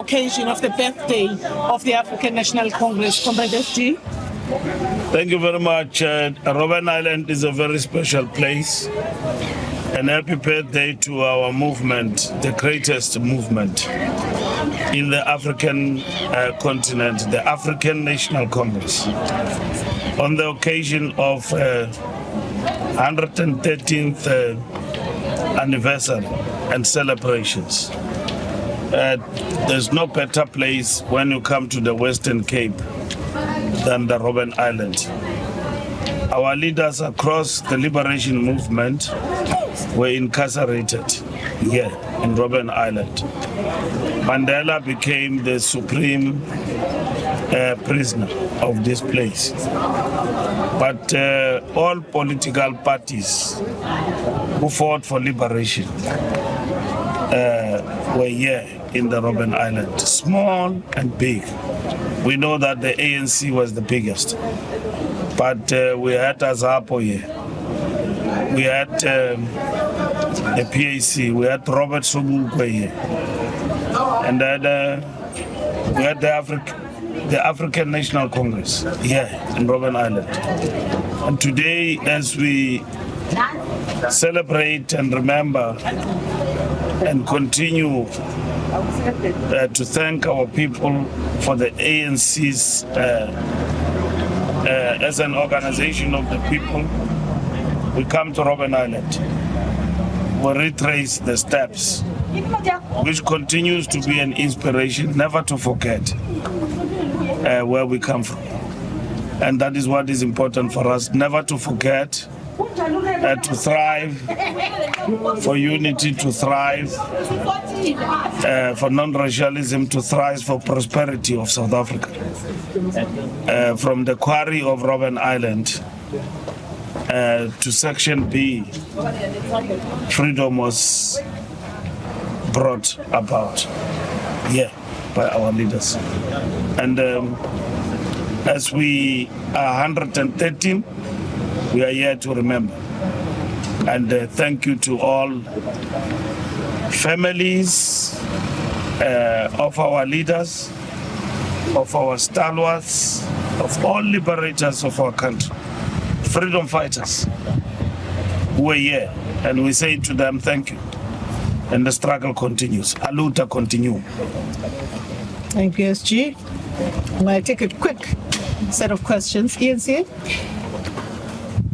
occasion of the birthday of the African National Congress, Comrade SG? Thank you very much. Robben Island is a very special place. And happy birthday to our movement, the greatest movement in the African continent, the African National Congress. On the occasion of 113th anniversary and celebrations. There's no better place when you come to the Western Cape than the Robben Island. Our leaders across the liberation movement were incarcerated here in Robben Island. Mandela became the supreme prisoner of this place. But all political parties who fought for liberation were here in the Robben Island, small and big. We know that the ANC was the biggest, but we had Azapo here. We had the PAC, we had Robert Sobukwe here, and then we had the African National Congress here in Robben Island. And today, as we celebrate and remember and continue to thank our people for the ANC's as an organization of the people, we come to Robben Island. We retrace the steps, which continues to be an inspiration, never to forget where we come from. And that is what is important for us, never to forget, to thrive, for unity to thrive, for non-racialism to thrive, for prosperity of South Africa. From the quarry of Robben Island to Section B, freedom was brought about here by our leaders. And as we are 113, we are here to remember. And thank you to all families of our leaders, of our stalwarts, of all liberators of our country, freedom fighters who are here. And we say to them, thank you. And the struggle continues. Aluta continue. Thank you, SG. I'm going to take a quick set of questions. ENC?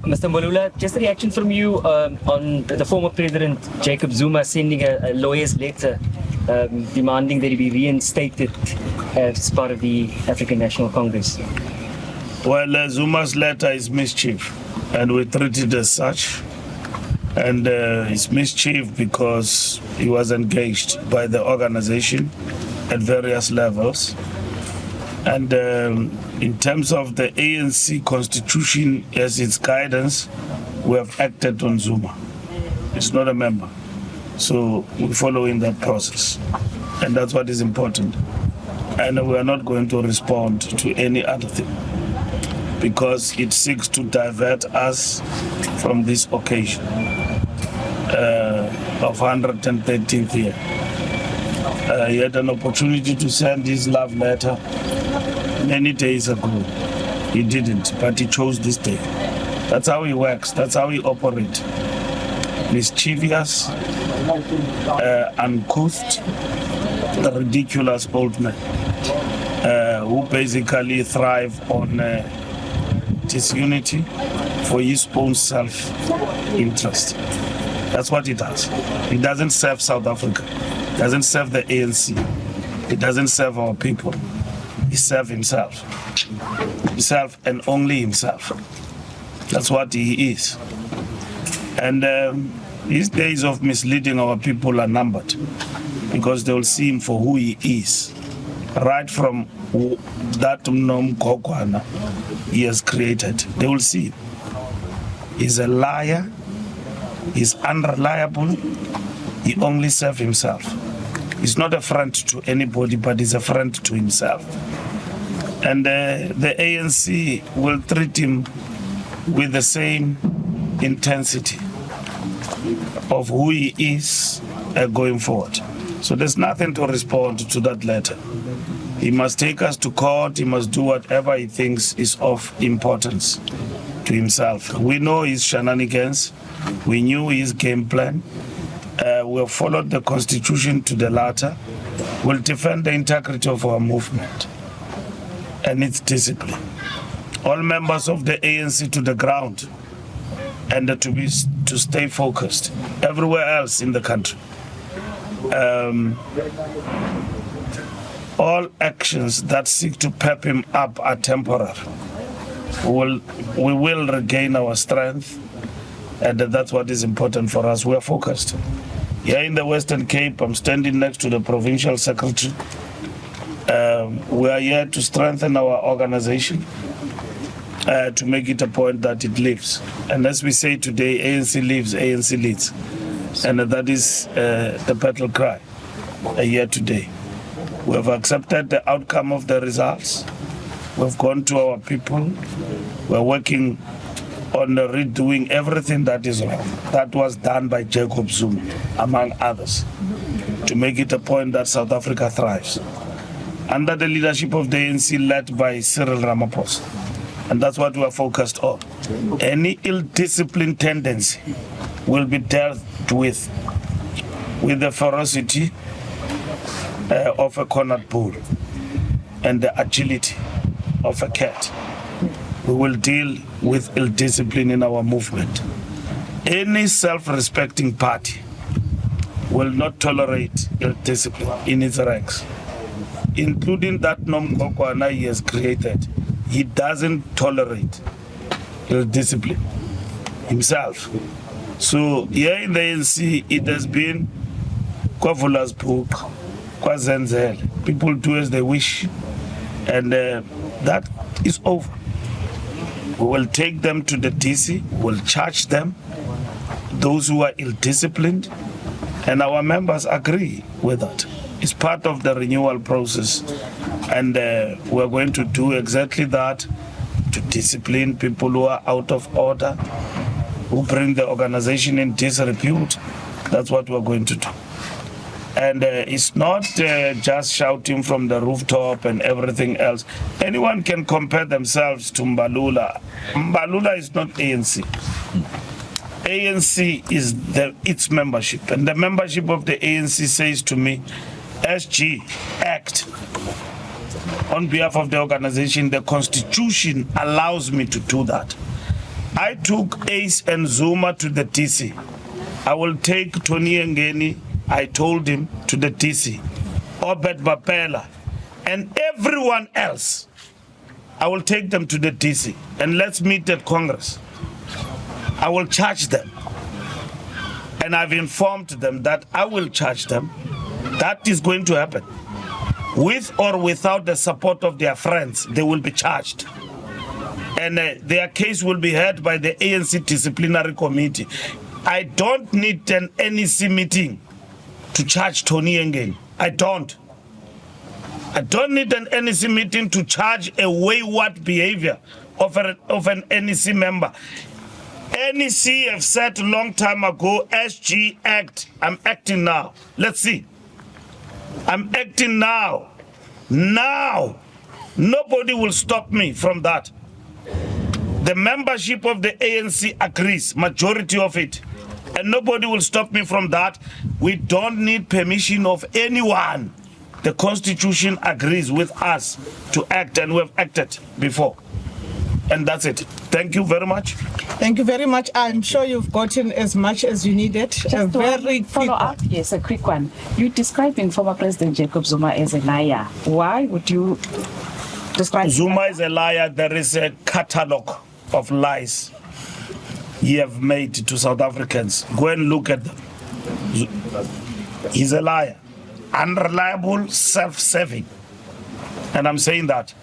Mr. Mbalula, just a reaction from you on the former President Jacob Zuma sending a lawyer's letter demanding that he be reinstated as part of the African National Congress. Well, Zuma's letter is mischief, and we treat it as such. And it's mischief because he was engaged by the organization at various levels. And in terms of the ANC constitution as its guidance, we have acted on Zuma. It's not a member. So we follow in that process. And that's what is important. And we are not going to respond to any other thing because it seeks to divert us from this occasion of 113th year. He had an opportunity to send his love letter many days ago. He didn't, but he chose this day. That's how he works. That's how he operates. Mischievous, uncouth, ridiculous old men who basically thrive on disunity for his own self-interest. That's what he does. He doesn't serve South Africa. He doesn't serve the ANC. He doesn't serve our people. He serves himself. Himself and only himself. That's what he is. And his days of misleading our people are numbered because they will see him for who he is. Right from that Nom Kokwana he has created, they will see him. He's a liar. He's unreliable. He only serves himself. He's not a friend to anybody, but he's a friend to himself. And the ANC will treat him with the same intensity of who he is going forward. So there's nothing to respond to that letter. He must take us to court. He must do whatever he thinks is of importance to himself. We know his shenanigans. We knew his game plan. We have followed the constitution to the letter. We'll defend the integrity of our movement and its discipline. All members of the ANC to the ground and to stay focused everywhere else in the country. All actions that seek to pep him up are temporary. We will regain our strength, and that's what is important for us. We are focused. Here in the Western Cape, I'm standing next to the provincial secretary. We are here to strengthen our organization, to make it a point that it lives. And as we say today, ANC lives, ANC leads. And that is the battle cry here today. We have accepted the outcome of the results. We've gone to our people. We're working on redoing everything that is wrong. That was done by Jacob Zuma, among others, to make it a point that South Africa thrives. Under the leadership of the ANC led by Cyril Ramaphosa. And that's what we are focused on. Any ill-disciplined tendency will be dealt with the ferocity of a cornered bull and the agility of a cat. We will deal with ill-discipline in our movement. Any self-respecting party will not tolerate ill-discipline in its ranks, including that Nomkokwana he has created. He doesn't tolerate ill-discipline himself. So here in the ANC, it has been Kwavula's book, Kwazenzel. People do as they wish, and that is over. We will take them to the DC, we'll charge them, those who are ill-disciplined, and our members agree with that. It's part of the renewal process, and we're going to do exactly that, to discipline people who are out of order, who bring the organization in disrepute. That's what we're going to do. And it's not just shouting from the rooftop and everything else. Anyone can compare themselves to Mbalula. Mbalula is not ANC. ANC is its membership. And the membership of the ANC says to me, SG, act. On behalf of the organization, the constitution allows me to do that. I took Ace and Zuma to the DC. I will take Tony Ngeni, I told him, to the DC. Obed Bapela and everyone else. I will take them to the DC and let's meet at Congress. I will charge them. And I've informed them that I will charge them. That is going to happen. With or without the support of their friends, they will be charged. And their case will be heard by the ANC Disciplinary Committee. I don't need an NEC meeting to charge Tony again. I don't need an NEC meeting to charge a wayward behavior of an NEC member. NEC have said a long time ago, SG act. I'm acting now. Let's see. I'm acting now. Now. Nobody will stop me from that. The membership of the ANC agrees, majority of it. And nobody will stop me from that. We don't need permission of anyone. The Constitution agrees with us to act, and we've acted before. And that's it. Thank you very much. Thank you very much. I'm sure you've gotten as much as you needed. Just very follow up. Yes, a quick one. You're describing former President Jacob Zuma as a liar. Why would you describe Zuma is a liar? There is a catalog of lies he have made to South Africans. Go and look at them. He's a liar. Unreliable, self-serving. And I'm saying that.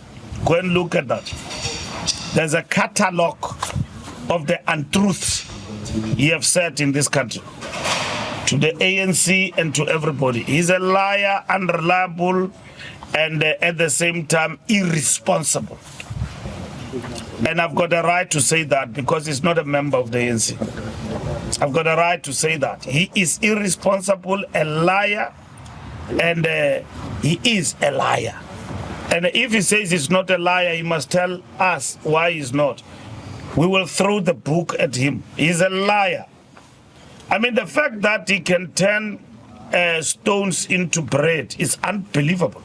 Go and look at that. There's a catalog of the untruths he have said in this country to the ANC and to everybody. He's a liar, unreliable, and at the same time irresponsible. And I've got a right to say that because he's not a member of the ANC. I've got a right to say that. He is irresponsible, a liar, and he is a liar. And if he says he's not a liar, he must tell us why he's not. We will throw the book at him. He's a liar. I mean, the fact that he can turn stones into bread is unbelievable,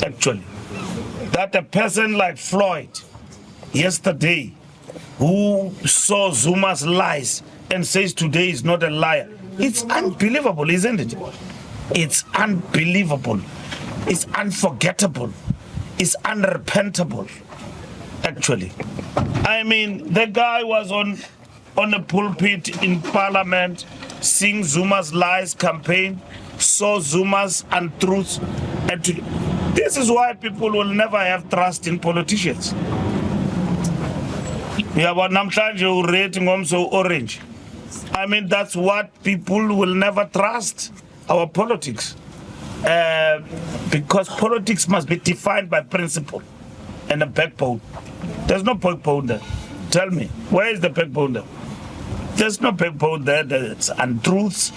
actually. That a person like Floyd, yesterday, who saw Zuma's lies and says today is not a liar, it's unbelievable, isn't it? It's unbelievable. It's unforgettable. It's unrepentable, actually. I mean, the guy was on a pulpit in Parliament, seeing Zuma's lies campaign, saw Zuma's untruths. And this is why people will never have trust in politicians. Yeah, but namhlanje rating also orange. I mean, that's what people will never trust our politics. Because politics must be defined by principle and a backbone. There's no backbone there. Tell me, where is the backbone there? There's no backbone there. There's untruths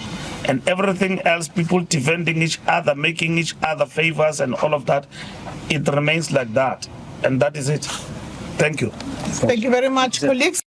and everything else, people defending each other, making each other favors and all of that. It remains like that. And that is it. Thank you. Thank you very much, colleagues.